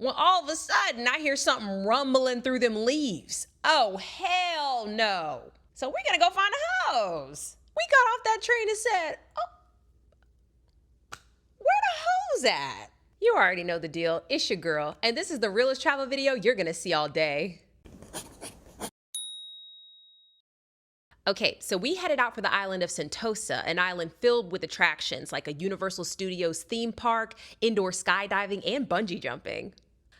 when all of a sudden I hear something rumbling through them leaves. Oh, hell no. So we're gonna go find a hose. We got off that train and said, oh, where the hose at? You already know the deal. It's your girl, and this is the realest travel video you're gonna see all day. Okay, so we headed out for the island of Sentosa, an island filled with attractions like a Universal Studios theme park, indoor skydiving, and bungee jumping.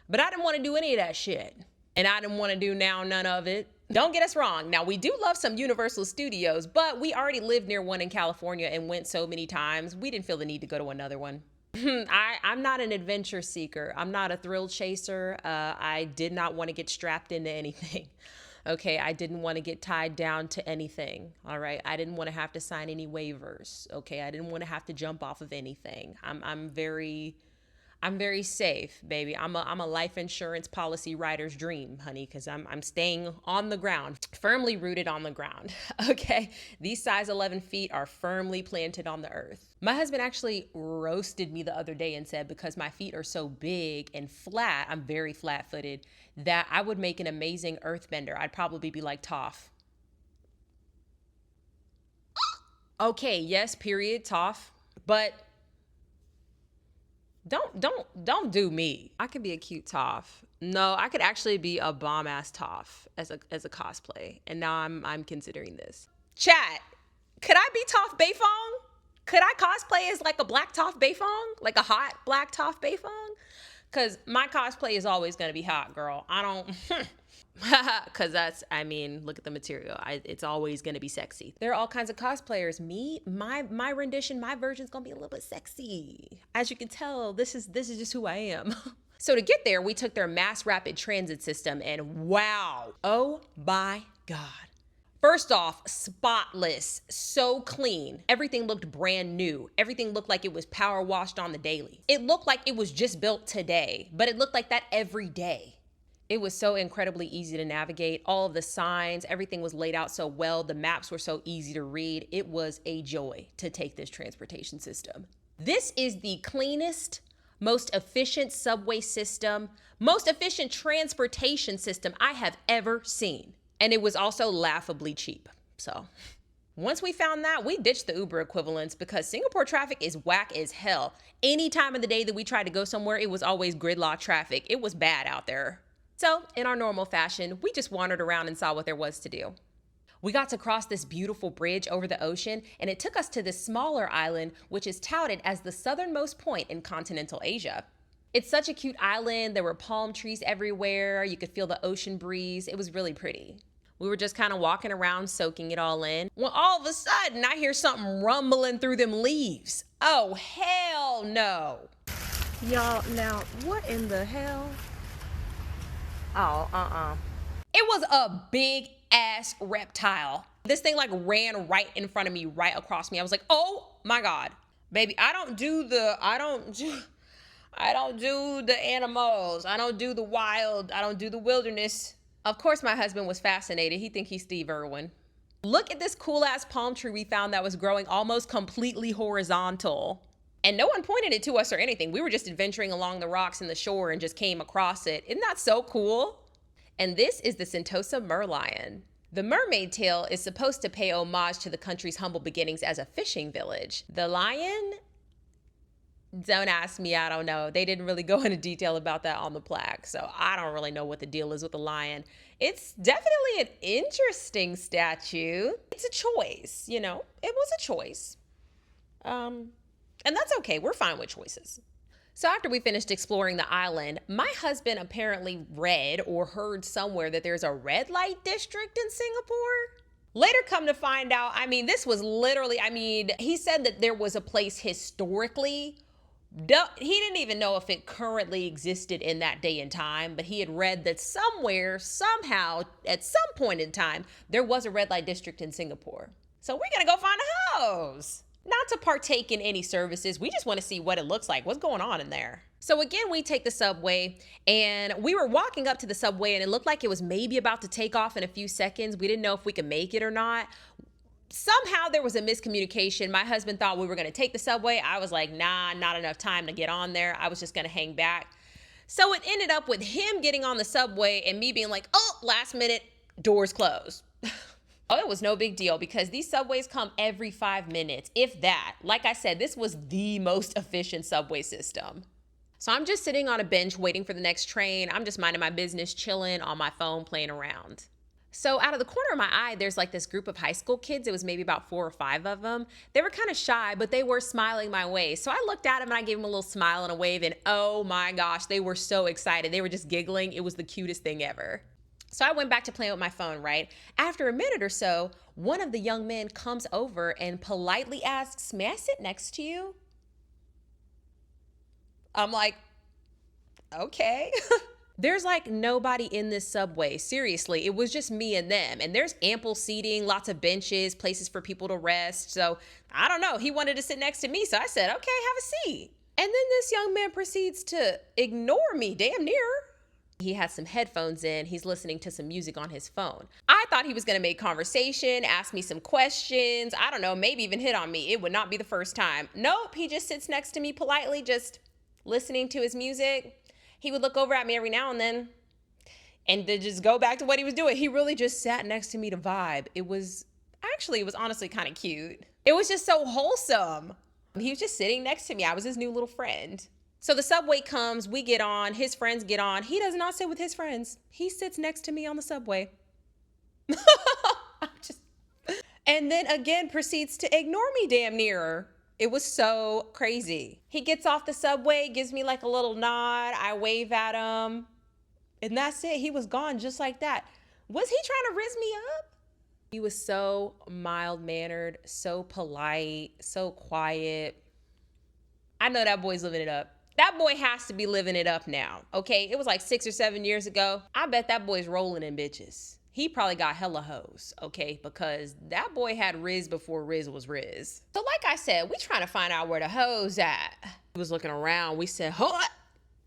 But I didn't want to do any of that shit. And I didn't want to do now none of it. Don't get us wrong. Now, we do love some Universal Studios, but we already lived near one in California and went so many times, we didn't feel the need to go to another one. I'm not an adventure seeker. I'm not a thrill chaser. I did not want to get strapped into anything. Okay, I didn't want to get tied down to anything. All right, I didn't want to have to sign any waivers. Okay, I didn't want to have to jump off of anything. I'm very safe, baby. I'm a life insurance policy writer's dream, honey, because I'm staying on the ground, firmly rooted on the ground. Okay, these size 11 feet are firmly planted on the earth. My husband actually roasted me the other day and said because my feet are so big and flat, I'm very flat-footed, that I would make an amazing earthbender. I'd probably be like Toph. Okay, yes, period, Toph, but don't do me. I could be a cute Toph. No, I could actually be a bomb ass Toph as a cosplay. And now I'm considering this. Chat, could I be Toph Beifong? Could I cosplay as like a black Toph Beifong? Like a hot black Toph Beifong? Cause my cosplay is always gonna be hot, girl. I don't cause that's, I mean, look at the material. It's always gonna be sexy. There are all kinds of cosplayers. My rendition, my version's gonna be a little bit sexy. As you can tell, this is just who I am. So to get there, we took their mass rapid transit system and wow, oh my God. First off, spotless, so clean. Everything looked brand new. Everything looked like it was power washed on the daily. It looked like it was just built today, but it looked like that every day. It was so incredibly easy to navigate. All of the signs, everything was laid out so well. The maps were so easy to read. It was a joy to take this transportation system. This is the cleanest, most efficient subway system, most efficient transportation system I have ever seen. And it was also laughably cheap. So once we found that, we ditched the Uber equivalents because Singapore traffic is whack as hell. Any time of the day that we tried to go somewhere, it was always gridlock traffic. It was bad out there. So in our normal fashion, we just wandered around and saw what there was to do. We got to cross this beautiful bridge over the ocean, and it took us to this smaller island, which is touted as the southernmost point in continental Asia. It's such a cute island. There were palm trees everywhere. You could feel the ocean breeze. It was really pretty. We were just kind of walking around, soaking it all in, when all of a sudden I hear something rumbling through them leaves. Oh, hell no. Y'all, now, what in the hell? Oh, It was a big ass reptile. This thing like ran right in front of me, right across me. I was like, oh my God, baby, I don't do the animals. I don't do the wild. I don't do the wilderness. Of course, my husband was fascinated. He think he's Steve Irwin. Look at this cool ass palm tree we found that was growing almost completely horizontal. And no one pointed it to us or anything. We were just adventuring along the rocks and the shore and just came across it. Isn't that so cool? And this is the Sentosa merlion. The mermaid tail is supposed to pay homage to the country's humble beginnings as a fishing village. The lion? Don't ask me, I don't know. They didn't really go into detail about that on the plaque, so I don't really know what the deal is with the lion. It's definitely an interesting statue. It's a choice, you know? It was a choice. And that's okay, we're fine with choices. So after we finished exploring the island, my husband apparently read or heard somewhere that there's a red light district in Singapore. Later come to find out, this was literally, he said that there was a place historically. He didn't even know if it currently existed in that day and time, but he had read that somewhere, somehow, at some point in time, there was a red light district in Singapore. So we're gonna go find a hose. Not to partake in any services, we just wanna see what it looks like, what's going on in there. So again, we take the subway, and we were walking up to the subway, and it looked like it was maybe about to take off in a few seconds. We didn't know if we could make it or not. Somehow there was a miscommunication. My husband thought we were gonna take the subway. I was like, nah, not enough time to get on there. I was just gonna hang back. So it ended up with him getting on the subway and me being like, oh, last minute, doors closed. Oh, it was no big deal because these subways come every 5 minutes, if that. Like I said, this was the most efficient subway system. So I'm just sitting on a bench waiting for the next train. I'm just minding my business, chilling on my phone, playing around. So out of the corner of my eye, there's like this group of high school kids. It was maybe about 4 or 5 of them. They were kind of shy, but they were smiling my way. So I looked at them and I gave them a little smile and a wave, and oh my gosh, they were so excited. They were just giggling. It was the cutest thing ever. So I went back to playing with my phone, right? After a minute or so, one of the young men comes over and politely asks, may I sit next to you? I'm like, okay. There's like nobody in this subway. Seriously, it was just me and them. And there's ample seating, lots of benches, places for people to rest. So I don't know. He wanted to sit next to me. So I said, okay, have a seat. And then this young man proceeds to ignore me damn near. He has some headphones in. He's listening to some music on his phone. I thought he was going to make conversation, ask me some questions. I don't know, maybe even hit on me. It would not be the first time. Nope, he just sits next to me politely, just listening to his music. He would look over at me every now and then and then just go back to what he was doing. He really just sat next to me to vibe. It was honestly kind of cute. It was just so wholesome. He was just sitting next to me. I was his new little friend. So the subway comes, we get on, his friends get on. He does not sit with his friends. He sits next to me on the subway. And then again proceeds to ignore me damn near. It was so crazy. He gets off the subway, gives me like a little nod. I wave at him. And that's it. He was gone just like that. Was he trying to rizz me up? He was so mild-mannered, so polite, so quiet. I know that boy's living it up. That boy has to be living it up now, okay? It was like 6 or 7 years ago. I bet that boy's rolling in bitches. He probably got hella hoes, okay? Because that boy had Riz before Riz was Riz. So like I said, we trying to find out where the hoes at. He was looking around. We said, what?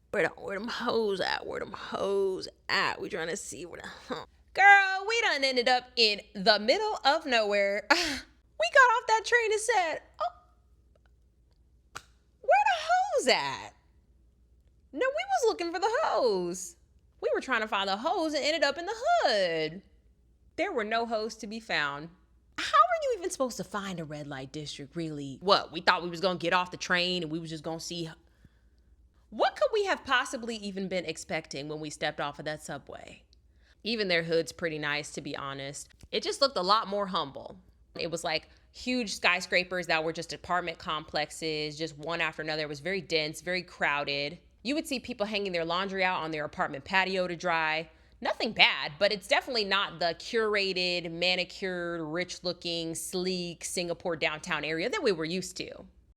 Where them hoes at? Where them hoes at? We trying to see where the... Girl, we done ended up in the middle of nowhere. We got off that train and said, oh, where the hoes at? No, we was looking for the hoes. We were trying to find the hoes and ended up in the hood. There were no hoes to be found. How are you even supposed to find a red light district, really? What, we thought we was gonna get off the train and we was just gonna see... What could we have possibly even been expecting when we stepped off of that subway? Even their hood's pretty nice, to be honest. It just looked a lot more humble. It was like huge skyscrapers that were just apartment complexes, just one after another. It was very dense, very crowded. You would see people hanging their laundry out on their apartment patio to dry. Nothing bad, but it's definitely not the curated, manicured, rich-looking, sleek Singapore downtown area that we were used to.